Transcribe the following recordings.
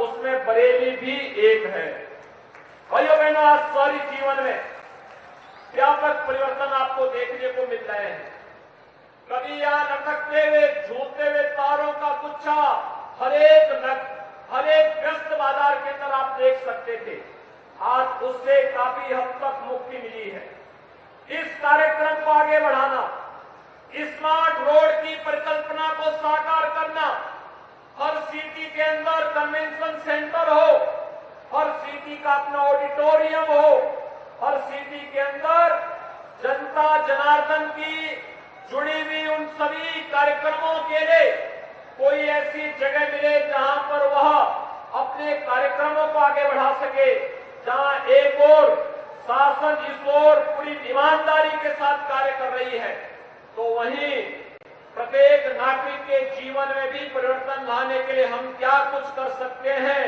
उसमें बरेली भी एक है। भाइयों बहनों, आज शहरी जीवन में व्यापक परिवर्तन आपको देखने को मिल रहे हैं। कभी यहां लटकते हुए झूलते हुए तारों का गुच्छा हर एक व्यस्त बाजार के अंदर आप देख सकते थे। आज उससे काफी हद तक मुक्ति मिली है। इस कार्यक्रम को आगे बढ़ाना, स्मार्ट रोड की परिकल्पना को साकार करना, हर सिटी के अंदर कन्वेंशन सेंटर हो, हर सिटी का अपना ऑडिटोरियम हो, हर सिटी के अंदर जनता जनार्दन की जुड़ी हुई उन सभी कार्यक्रमों के लिए कोई ऐसी जगह मिले जहां पर वह अपने कार्यक्रमों को आगे बढ़ा सके, जहां एक और शासन इस ओर पूरी ईमानदारी के साथ कार्य कर रही है, तो वहीं प्रत्येक नागरिक के जीवन में भी परिवर्तन लाने के लिए हम क्या कुछ कर सकते हैं,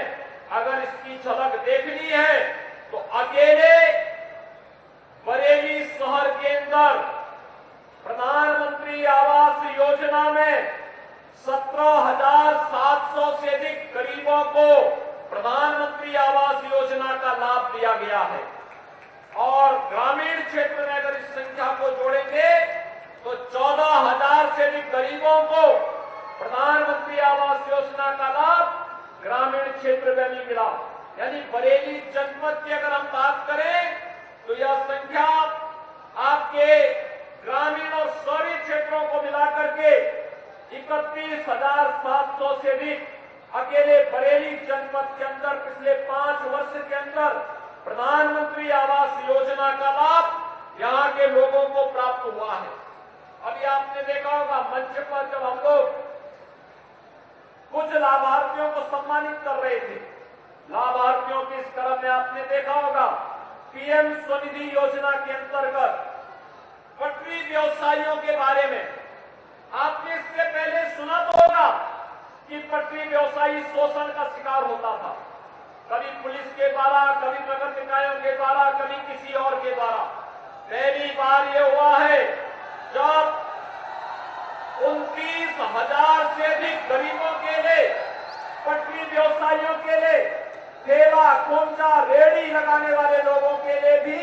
अगर इसकी झलक देखनी है तो अकेले बरेली शहर के अंदर प्रधानमंत्री आवास योजना में 17,700 से अधिक गरीबों को प्रधानमंत्री आवास योजना का लाभ दिया गया है। और ग्रामीण क्षेत्र में अगर इस संख्या को जोड़ेंगे तो 14,000 से अधिक गरीबों को प्रधानमंत्री आवास योजना का लाभ ग्रामीण क्षेत्र में भी मिला। यानी बरेली जनपद की अगर हम बात करें तो यह संख्या आपके ग्रामीण और शहरी क्षेत्रों को मिलाकर के 31,700 से अधिक अकेले बरेली जनपद के अंदर पिछले 5 वर्ष के अंदर प्रधानमंत्री आवास योजना का लाभ यहां के लोगों को प्राप्त हुआ है। अभी आपने देखा होगा मंच पर जब हम लोग कुछ लाभार्थियों को सम्मानित कर रहे थे, लाभार्थियों के इस क्रम में आपने देखा होगा पीएम स्वनिधि योजना के अंतर्गत पटरी व्यवसायियों के बारे में आपने इससे पहले सुना तो होगा कि पटरी व्यवसायी शोषण का शिकार होता था, कभी पुलिस के द्वारा, कभी नगर निकायों के द्वारा, कभी किसी और के द्वारा। पहली बार ये हुआ है जब 29,000 से अधिक गरीबों के लिए, पटरी व्यवसायियों के लिए, ठेला खोमचा रेहड़ी लगाने वाले लोगों के लिए भी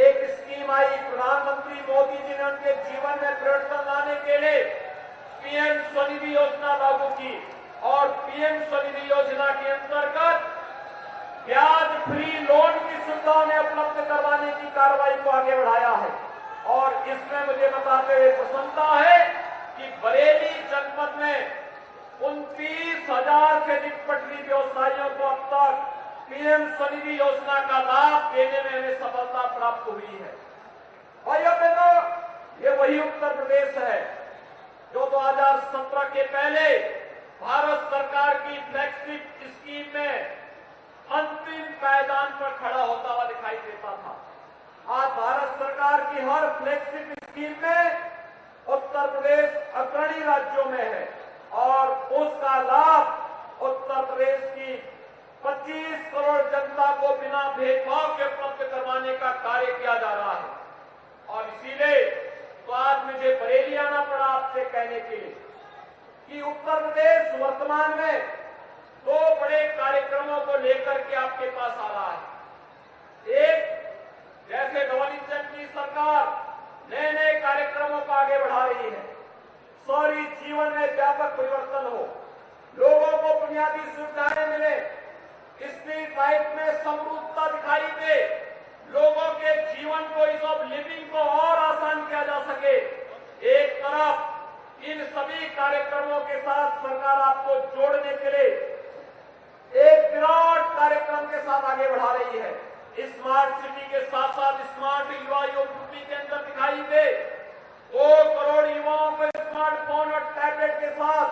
एक स्कीम आई। प्रधानमंत्री मोदी जी ने उनके जीवन में परिवर्तन लाने के लिए पीएम स्वनिधि योजना लागू की और पीएम स्वनिधि योजना के अंतर्गत ब्याज फ्री लोन की सुविधा उन्हें उपलब्ध करवाने की कार्रवाई को आगे बढ़ाया है। और इसमें मुझे बताते हुए प्रसन्नता है कि बरेली जनपद में 29,000 से अधिक पटरी व्यवसायियों को अब तक पीएम स्वनिधि योजना का लाभ देने में हमें सफलता प्राप्त हुई है। भाइयों बहनों, ये वही उत्तर प्रदेश है जो 2017 के पहले भारत सरकार की फ्लैगशिप स्कीम में अंतिम पायदान पर खड़ा होता हुआ दिखाई देता था। आज भारत सरकार की हर फ्लैगशिप स्कीम में उत्तर प्रदेश अग्रणी राज्यों में है और उसका लाभ उत्तर प्रदेश की 25 करोड़ जनता को बिना भेदभाव के उपलब्ध करवाने का कार्य किया जा रहा है। और इसीलिए तो आज मुझे बरेली आना पड़ा आपसे कहने के लिए कि उत्तर प्रदेश वर्तमान में 2 बड़े कार्यक्रमों को लेकर के आपके पास आ रहा है। एक, जैसे डबल इंजन की सरकार नए नए कार्यक्रमों को आगे बढ़ा रही है, शहरी जीवन में व्यापक परिवर्तन हो, लोगों को बुनियादी सुविधाएं मिले, स्ट्रीट लाइट में समरूपता दिखाई दे, लोगों के जीवन को, इस ऑफ लिविंग को और आसान किया जा सके। एक तरफ इन सभी कार्यक्रमों के साथ सरकार आपको जोड़ने के लिए एक विराट कार्यक्रम के साथ आगे बढ़ा रही है। स्मार्ट सिटी के साथ साथ स्मार्ट युवा यूपी के अंदर दिखाई दे 2 करोड़ युवाओं को स्मार्टफोन और टैबलेट के साथ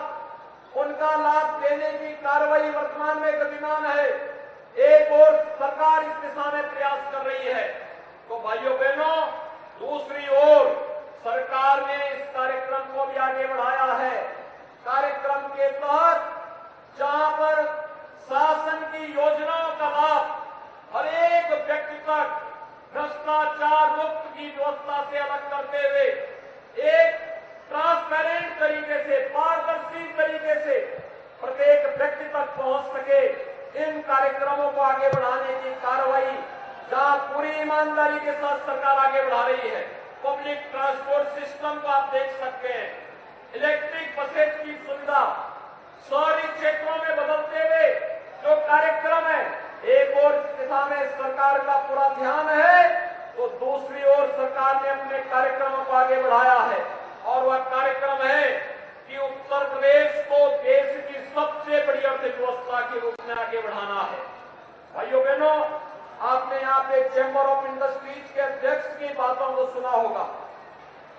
उनका लाभ देने की कार्रवाई वर्तमान में गतिमान है। एक और सरकार इस दिशा में प्रयास कर रही है। तो भाइयों बहनों, दूसरी ओर सरकार ने इस कार्यक्रम को भी आगे बढ़ाया है। कार्यक्रम के तहत जहां पर शासन की योजनाओं का लाभ हर एक व्यक्ति तक भ्रष्टाचार मुक्त की व्यवस्था से अलग करते हुए एक ट्रांसपेरेंट तरीके से, पारदर्शी तरीके से प्रत्येक व्यक्ति तक पहुंच सके, इन कार्यक्रमों को आगे बढ़ाने की कार्रवाई जहां पूरी ईमानदारी के साथ सरकार आगे बढ़ा रही है। पब्लिक ट्रांसपोर्ट सिस्टम को आप देख सकते हैं, इलेक्ट्रिक बसेज की सुविधा, शहरी क्षेत्रों में बदलते हुए जो कार्यक्रम है, एक और दिशा में सरकार का पूरा ध्यान है, तो दूसरी ओर सरकार ने अपने कार्यक्रमों को आगे बढ़ाया है। और वह कार्यक्रम है कि उत्तर प्रदेश को देश की सबसे बड़ी अर्थव्यवस्था के रूप में आगे बढ़ाना है। भाइयों बहनों, आपने यहाँ पे चैम्बर ऑफ इंडस्ट्रीज के अध्यक्ष की बातों को सुना होगा।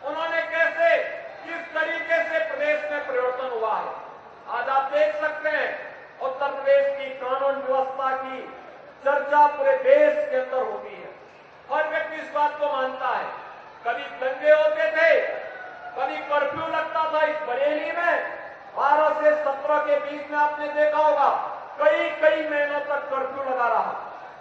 उन्होंने कैसे, किस तरीके से प्रदेश में परिवर्तन हुआ है। आज आप देख सकते हैं उत्तर प्रदेश की कानून व्यवस्था की चर्चा पूरे देश के अंदर होती है। हर व्यक्ति इस बात को मानता है। कभी दंगे होते थे, कभी कर्फ्यू लगता था। इस बरेली में 12 से 17 के बीच में आपने देखा होगा कई महीनों तक कर्फ्यू लगा रहा।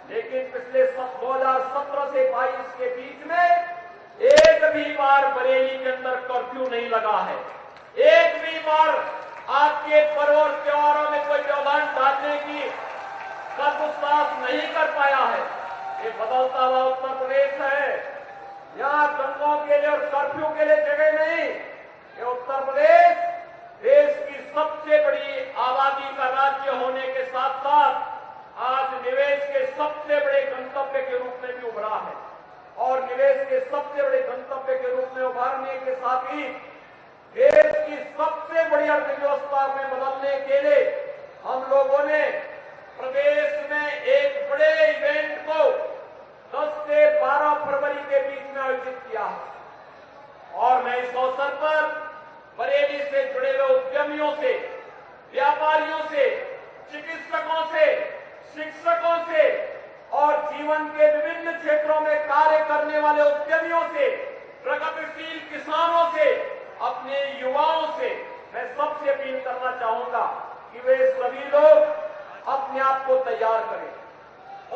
लेकिन पिछले 2017 से 22 के बीच में एक भी बार बरेली के अंदर कर्फ्यू नहीं लगा है। एक भी बार आपके पर्व और त्योहारों में कोई व्यवधान डालने की दुस्साहस नहीं कर पाया है। ये बदलता हुआ उत्तर प्रदेश है। यहाँ दंगों के लिए और कर्फ्यू के लिए जगह नहीं। ये उत्तर प्रदेश देश की सबसे बड़ी आबादी का राज्य होने के साथ साथ आज निवेश के सबसे बड़े गंतव्य के रूप में भी उभरा है। और निवेश के सबसे बड़े गंतव्य के रूप में उभरने के साथ ही देश की सबसे बड़ी अर्थव्यवस्था में बदलने के लिए हम लोगों ने प्रदेश में एक बड़े इवेंट को 10 से 12 फरवरी के बीच में आयोजित किया है। और मैं इस अवसर पर बरेली से जुड़े हुए उद्यमियों से, व्यापारियों से, चिकित्सकों से, शिक्षकों से और जीवन के विभिन्न क्षेत्रों में कार्य करने वाले उद्यमियों से, प्रगतिशील किसानों से, अपने युवाओं से मैं सबसे अपील करना चाहूंगा कि वे सभी लोग अपने आप को तैयार करें।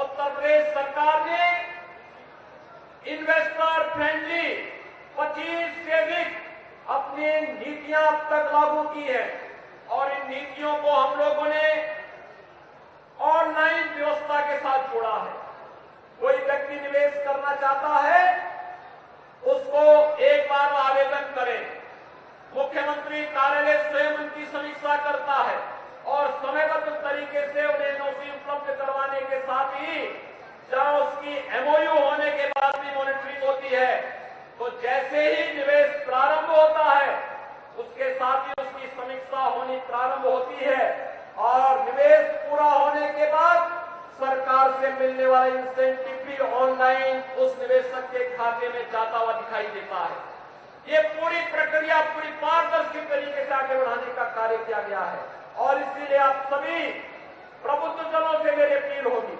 उत्तर प्रदेश सरकार ने इन्वेस्टर फ्रेंडली 25 से अधिक अपनी नीतियां अब तक लागू की है। और इन नीतियों को हम लोगों ने ऑनलाइन व्यवस्था के साथ जोड़ा है। कोई व्यक्ति निवेश करना चाहता है, उसको एक बार आवेदन करें। मुख्यमंत्री कार्यालय स्वयं उनकी समीक्षा करता है और समयबद्ध तरीके से उन्हें एनओसी उपलब्ध करवाने के साथ ही जहां उसकी एमओयू होने के बाद भी मॉनिटरिंग होती है, तो जैसे ही निवेश प्रारंभ होता है उसके साथ ही उसकी समीक्षा होनी प्रारंभ होती है। और निवेश पूरा होने के बाद सरकार से मिलने वाला इंसेंटिव भी ऑनलाइन उस निवेशक के खाते में जाता हुआ दिखाई देता है। ये पूरी प्रक्रिया पूरी पारदर्शी तरीके से आगे बढ़ाने का कार्य किया गया है। और इसीलिए आप सभी प्रबुद्धजनों से मेरी अपील होगी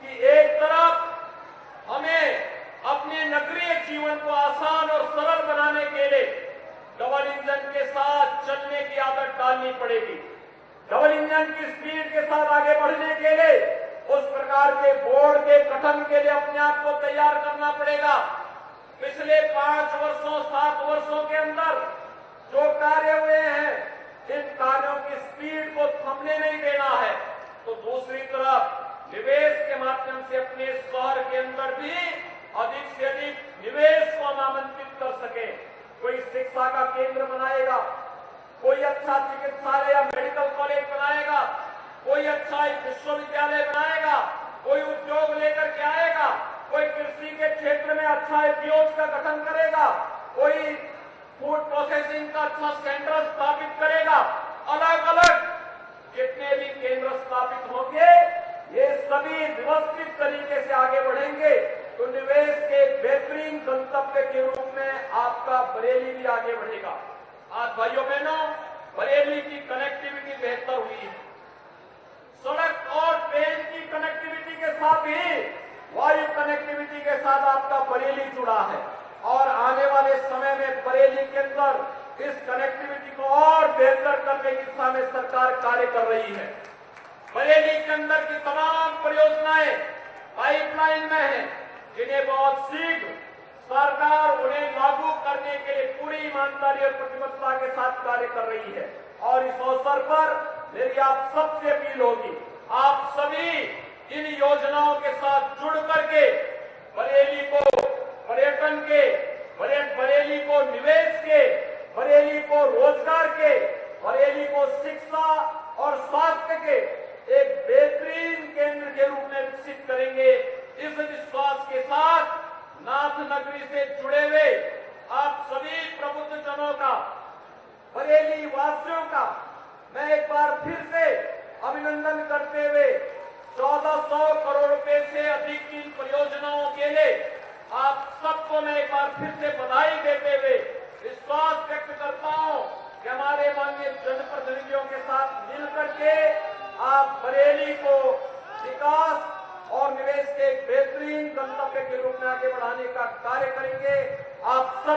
कि एक तरफ हमें अपने नगरीय जीवन को आसान और सरल बनाने के लिए डबल इंजन के साथ चलने की आदत डालनी पड़ेगी। डबल इंजन की स्पीड के साथ आगे बढ़ने के लिए उस प्रकार के बोर्ड के गठन के लिए अपने आप को तैयार करना पड़ेगा। पिछले 5 वर्षों 7 वर्षों के अंदर जो कार्य हुए हैं, इन कार्यों की स्पीड को थमने नहीं देना है। तो दूसरी तरफ निवेश के माध्यम से अपने शहर के अंदर भी अधिक से अधिक निवेश को हम आमंत्रित कर सके। कोई शिक्षा का केंद्र बनाएगा, कोई अच्छा चिकित्सालय या मेडिकल कॉलेज बनाएगा, कोई अच्छा एक विश्वविद्यालय बनाएगा, कोई उद्योग लेकर के आएगा, कोई कृषि के क्षेत्र में अच्छा उद्योग का गठन करेगा, कोई फूड प्रोसेसिंग का अच्छा सेंटर स्थापित करेगा। अलग अलग जितने भी केंद्र स्थापित होंगे, ये सभी व्यवस्थित तरीके से आगे बढ़ेंगे तो निवेश के बेहतरीन गंतव्य के रूप में आपका बरेली भी आगे बढ़ेगा। आज भाइयों बहनों, बरेली की कनेक्टिविटी बेहतर हुई है। सड़क और ट्रेन की कनेक्टिविटी के साथ ही वायु कनेक्टिविटी के साथ आपका बरेली जुड़ा है। और आने वाले समय में बरेली के अंदर इस कनेक्टिविटी को और बेहतर करने की दिशा में सरकार कार्य कर रही है। बरेली के अंदर की तमाम परियोजनाएं पाइपलाइन में हैं, जिन्हें बहुत शीघ्र सरकार उन्हें लागू करने के लिए पूरी ईमानदारी और प्रतिबद्धता के साथ कार्य कर रही है। और इस अवसर पर मेरी आप सबसे अपील होगी, आप सब के एक बेहतरीन केंद्र के रूप में विकसित करेंगे। इस विश्वास के साथ नाथ नगरी से जुड़े हुए आप सभी प्रबुद्ध जनों का, बरेली वासियों का मैं एक बार फिर से अभिनंदन करते हुए 1400 करोड़ रुपए से अधिक की परियोजनाओं के लिए आप सबको मैं एक बार फिर से बधाई देते हुए विश्वास व्यक्त करता हूं कि हमारे माननीय जनप्रतिनिधियों के साथ मिलकर के आप बरेली को विकास और निवेश के एक बेहतरीन गंतव्य के रूप में आगे बढ़ाने का कार्य करेंगे। आप सब